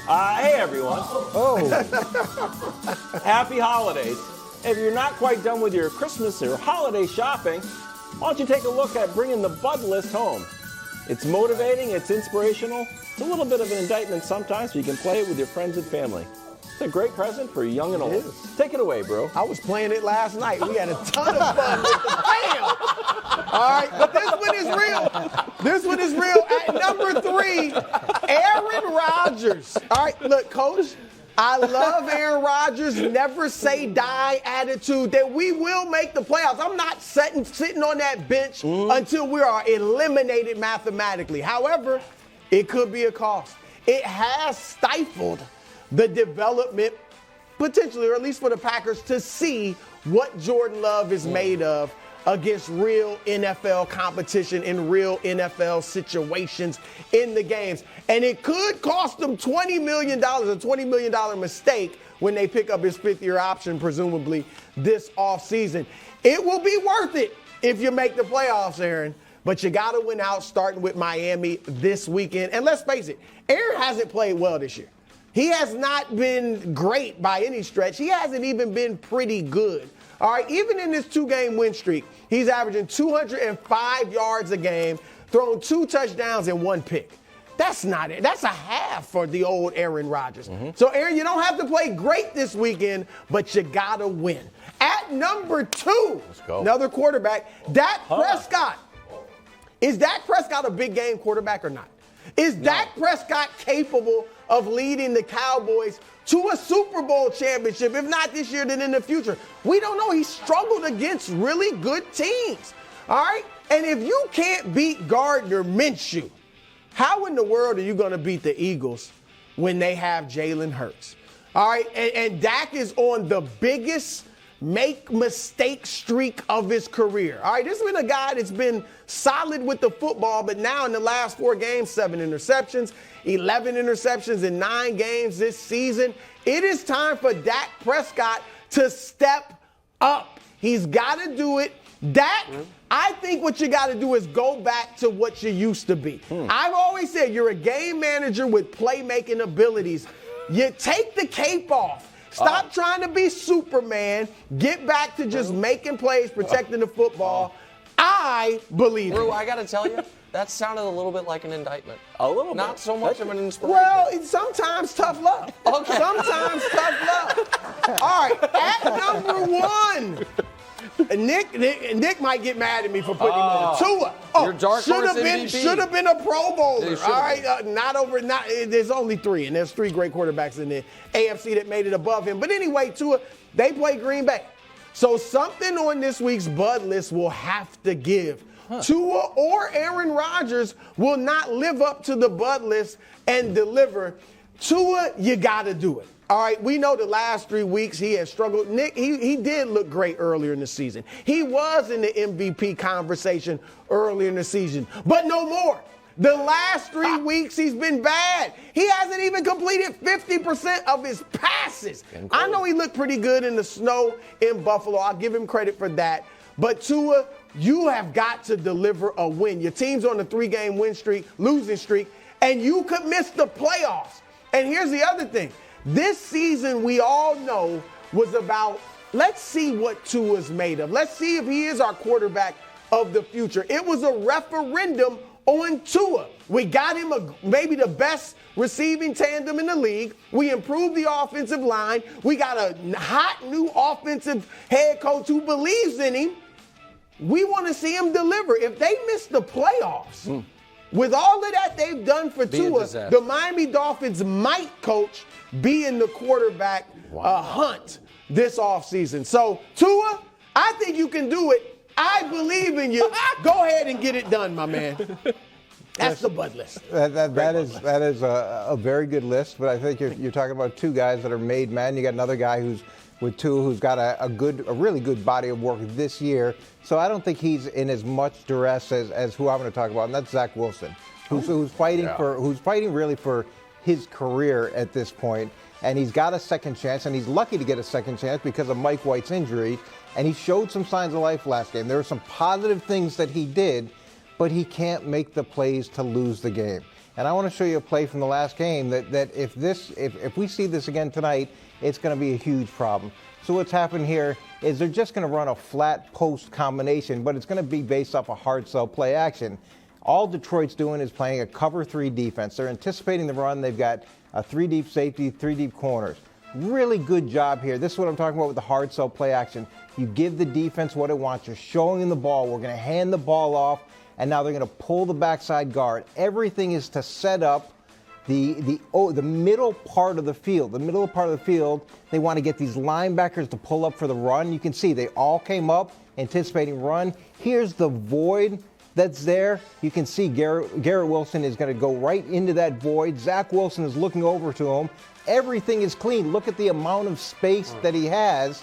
Hey, everyone. Oh. Happy holidays. If you're not quite done with your Christmas or holiday shopping, why don't you take a look at bringing the Bud List home? It's motivating, it's inspirational, it's a little bit of an indictment sometimes, so you can play it with your friends and family. It's a great present for young and old. Take it away, bro. I was playing it last night. We had a ton of fun with the bam. All right, but this one is real. This one is real. At number 3, Aaron Rodgers. All right, look, Coach, I love Aaron Rodgers' never say die attitude that we will make the playoffs. I'm not sitting on that bench until we are eliminated mathematically. However, it could be a cost. It has stifled the development, potentially, or at least for the Packers, to see what Jordan Love is made of against real NFL competition in real NFL situations in the games. And it could cost them $20 million, a $20 million mistake when they pick up his 5th-year option, presumably, this offseason. It will be worth it if you make the playoffs, Aaron. But you got to win out, starting with Miami this weekend. And let's face it, Aaron hasn't played well this year. He has not been great by any stretch. He hasn't even been pretty good. All right, even in this 2-game win streak, he's averaging 205 yards a game, throwing 2 touchdowns and 1 pick. That's not it. That's a half for the old Aaron Rodgers. So, Aaron, you don't have to play great this weekend, but you got to win. At number 2, another quarterback, Dak Prescott. Is Dak Prescott a big game quarterback or not? Is Dak Prescott capable of leading the Cowboys to a Super Bowl championship, if not this year, then in the future? We don't know. He struggled against really good teams, all right? And if you can't beat Gardner Minshew, how in the world are you going to beat the Eagles when they have Jalen Hurts? All right, and Dak is on the biggest make-mistake streak of his career. All right, this has been a guy that's been solid with the football, but now in the last 4 games, 7 interceptions, 11 interceptions in 9 games this season. It is time for Dak Prescott to step up. He's got to do it. Dak, I think what you got to do is go back to what you used to be. I've always said you're a game manager with playmaking abilities. You take the cape off. Stop trying to be Superman. Get back to just making plays, protecting the football. I believe Brew, it. I got to tell you, that sounded a little bit like an indictment. A little bit. Not so much of an inspiration. Well, it's sometimes tough luck. Okay. Sometimes tough luck. All right, at number 1. Nick might get mad at me for putting him on Tua. Your dark horse MVP. Should have been a Pro Bowler. It All right, there's only 3, and there's 3 great quarterbacks in the AFC that made it above him. But anyway, Tua, they play Green Bay. So something on this week's Bud List will have to give. Tua or Aaron Rodgers will not live up to the Bud List and deliver. Tua, you got to do it. All right, we know the last 3 weeks he has struggled. Nick, he did look great earlier in the season. He was in the MVP conversation earlier in the season, but no more. The last 3 weeks he's been bad. He hasn't even completed 50% of his passes. I know he looked pretty good in the snow in Buffalo. I'll give him credit for that. But Tua, you have got to deliver a win. Your team's on a 3-game losing streak, and you could miss the playoffs. And here's the other thing. This season, we all know, was about, let's see what Tua's made of. Let's see if he is our quarterback of the future. It was a referendum on Tua. We got him maybe the best receiving tandem in the league. We improved the offensive line. We got a hot new offensive head coach who believes in him. We want to see him deliver. If they miss the playoffs, with all of that they've done for Tua, the Miami Dolphins might, Coach, be in the quarterback hunt this offseason. So, Tua, I think you can do it. I believe in you. Go ahead and get it done, my man. That's the Bud List. That is a very good list, but I think you're talking about 2 guys that are made men. You got another guy who's got a really good body of work this year. So I don't think he's in as much duress as who I'm going to talk about, and that's Zach Wilson, who's fighting really for his career at this point. And he's got a second chance, and he's lucky to get a second chance because of Mike White's injury. And he showed some signs of life last game. There were some positive things that he did, but he can't make the plays to lose the game. And I want to show you a play from the last game that if we see this again tonight, it's going to be a huge problem. So what's happened here is they're just going to run a flat post combination, but it's going to be based off a hard sell play action. All Detroit's doing is playing a cover 3 defense. They're anticipating the run. They've got a 3 deep safety, 3 deep corners. Really good job here. This is what I'm talking about with the hard sell play action. You give the defense what it wants. You're showing them the ball. We're going to hand the ball off, and now they're going to pull the backside guard. Everything is to set up the middle part of the field. The middle part of the field, they want to get these linebackers to pull up for the run. You can see they all came up anticipating run. Here's the void that's there. You can see Garrett Wilson is going to go right into that void. Zach Wilson is looking over to him. Everything is clean. Look at the amount of space that he has.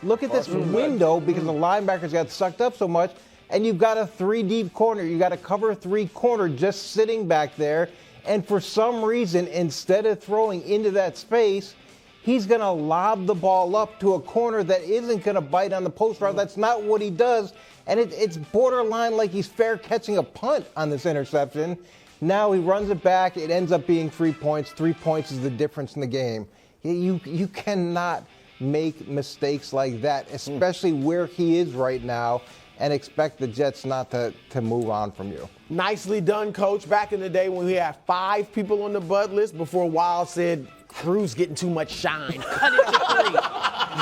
Look at this window because the linebackers got sucked up so much. And you've got a 3 deep corner. You've got a cover 3 corner just sitting back there. And for some reason, instead of throwing into that space, he's going to lob the ball up to a corner that isn't going to bite on the post route. That's not what he does. And it's borderline like he's fair catching a punt on this interception. Now he runs it back. It ends up being 3 points. 3 points is the difference in the game. You cannot make mistakes like that, especially where he is right now, and expect the Jets not to move on from you. Nicely done, Coach. Back in the day when we had 5 people on the bud list before Wild said, Crew's getting too much shine. Cut it to 3.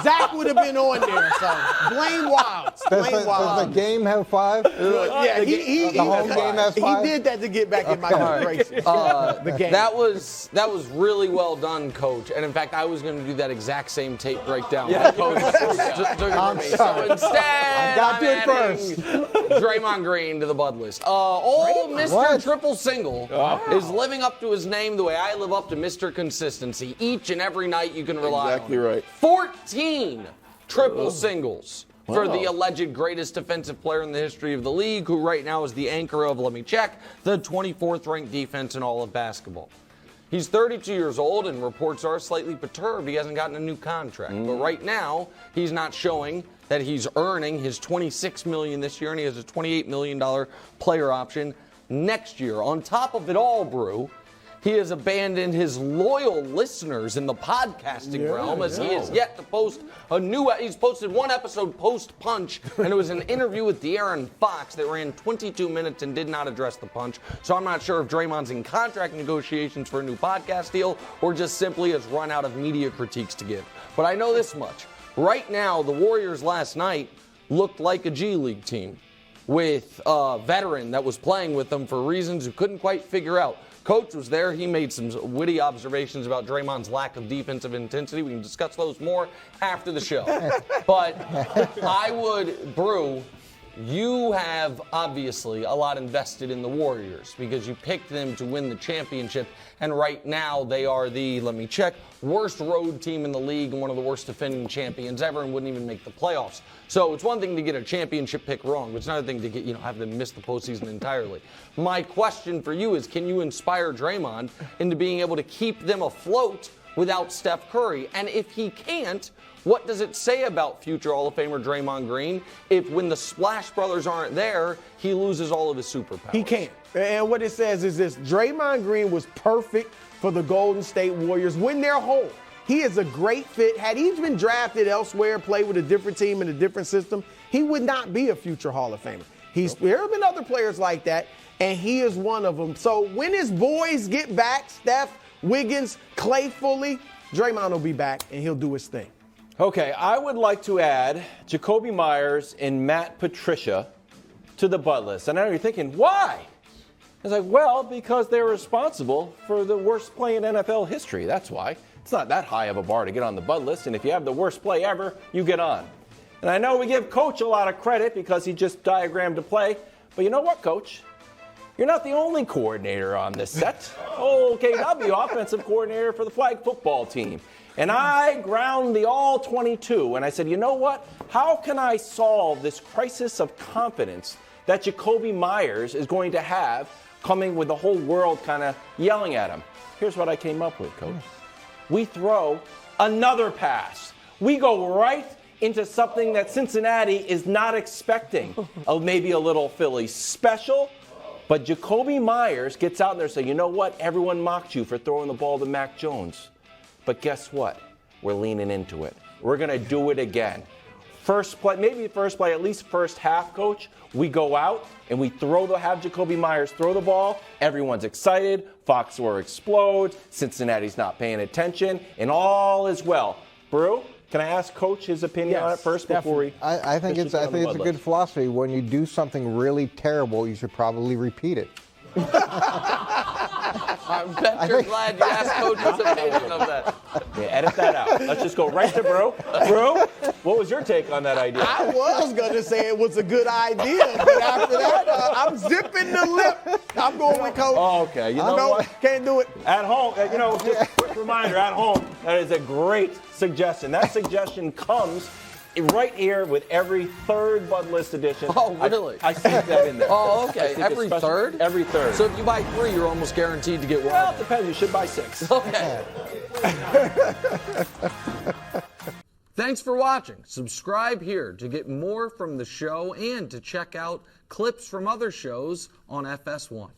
Zach would have been on there, so blame Wild. Does the game have 5? Yeah, the home game has 5? He did that to get back in my good graces. The game. That was really well done, Coach. And in fact, I was going to do that exact same tape breakdown. Yeah. Coach I'm sorry. So instead, I got to it adding Draymond Green to the bud list. Old Mr. Triple Single is living up to his name the way I live up to Mr. Consistency. Each and every night you can rely on. Exactly right. 14 triple singles for the alleged greatest defensive player in the history of the league, who right now is the anchor of, let me check, the 24th ranked defense in all of basketball. He's 32 years old, and reports are slightly perturbed he hasn't gotten a new contract. But right now, he's not showing that he's earning his $26 million this year, and he has a $28 million player option next year. On top of it all, Brew, he has abandoned his loyal listeners in the podcasting realm, as he has yet to post he's posted 1 episode post-punch, and it was an interview with De'Aaron Fox that ran 22 minutes and did not address the punch. So I'm not sure if Draymond's in contract negotiations for a new podcast deal or just simply has run out of media critiques to give. But I know this much. Right now, the Warriors last night looked like a G League team with a veteran that was playing with them for reasons who couldn't quite figure out. Coach was there. He made some witty observations about Draymond's lack of defensive intensity. We can discuss those more after the show. But I would, Brew, you have obviously a lot invested in the Warriors because you picked them to win the championship. And right now they are the, let me check, worst road team in the league and one of the worst defending champions ever and wouldn't even make the playoffs. So it's one thing to get a championship pick wrong, but it's another thing to get, have them miss the postseason entirely. My question for you is, can you inspire Draymond into being able to keep them afloat without Steph Curry? And if he can't, what does it say about future Hall of Famer Draymond Green if when the Splash Brothers aren't there, he loses all of his superpowers? He can't. And what it says is this: Draymond Green was perfect for the Golden State Warriors when they're home. He is a great fit. Had he been drafted elsewhere, played with a different team in a different system, he would not be a future Hall of Famer. There have been other players like that, and he is one of them. So when his boys get back, Steph, Wiggins, Clay Fully, Draymond will be back, and he'll do his thing. Okay, I would like to add Jakobi Meyers and Matt Patricia to the bud list. And I know you're thinking, why? It's like, well, because they're responsible for the worst play in NFL history. That's why. It's not that high of a bar to get on the bud list. And if you have the worst play ever, you get on. And I know we give Coach a lot of credit because he just diagrammed a play. But you know what, Coach? You're not the only coordinator on this set. Okay, I'll be offensive coordinator for the flag football team. And I ground the all 22. And I said, you know what? How can I solve this crisis of confidence that Jakobi Meyers is going to have coming with the whole world kind of yelling at him? Here's what I came up with, Coach. We throw another pass. We go right into something that Cincinnati is not expecting. Maybe a little Philly special, But Jakobi Meyers gets out there and says, you know what? Everyone mocked you for throwing the ball to Mac Jones. But guess what? We're leaning into it. We're going to do it again. First play, maybe first play, at least first half, Coach, we go out and we have Jakobi Meyers throw the ball. Everyone's excited. Foxborough explodes. Cincinnati's not paying attention. And all is well. Brew, can I ask Coach his opinion on it first before we... I think it's a good philosophy. When you do something really terrible, you should probably repeat it. I bet you're glad you asked Coach's opinion of that. Yeah, edit that out. Let's just go right to Brew. Brew, what was your take on that idea? I was going to say it was a good idea, but after that, I'm zipping the lip. I'm going with Coach. Oh, okay. You know what? Can't do it. At home, just a quick reminder, at home, that is a great suggestion. That suggestion comes right here with every third Bud List edition. Oh, really? I see that in there. Oh, okay. Every third? Every third. So if you buy 3, you're almost guaranteed to get 1. Well, it depends. You should buy 6. Okay. Thanks for watching. Subscribe here to get more from the show and to check out clips from other shows on FS1.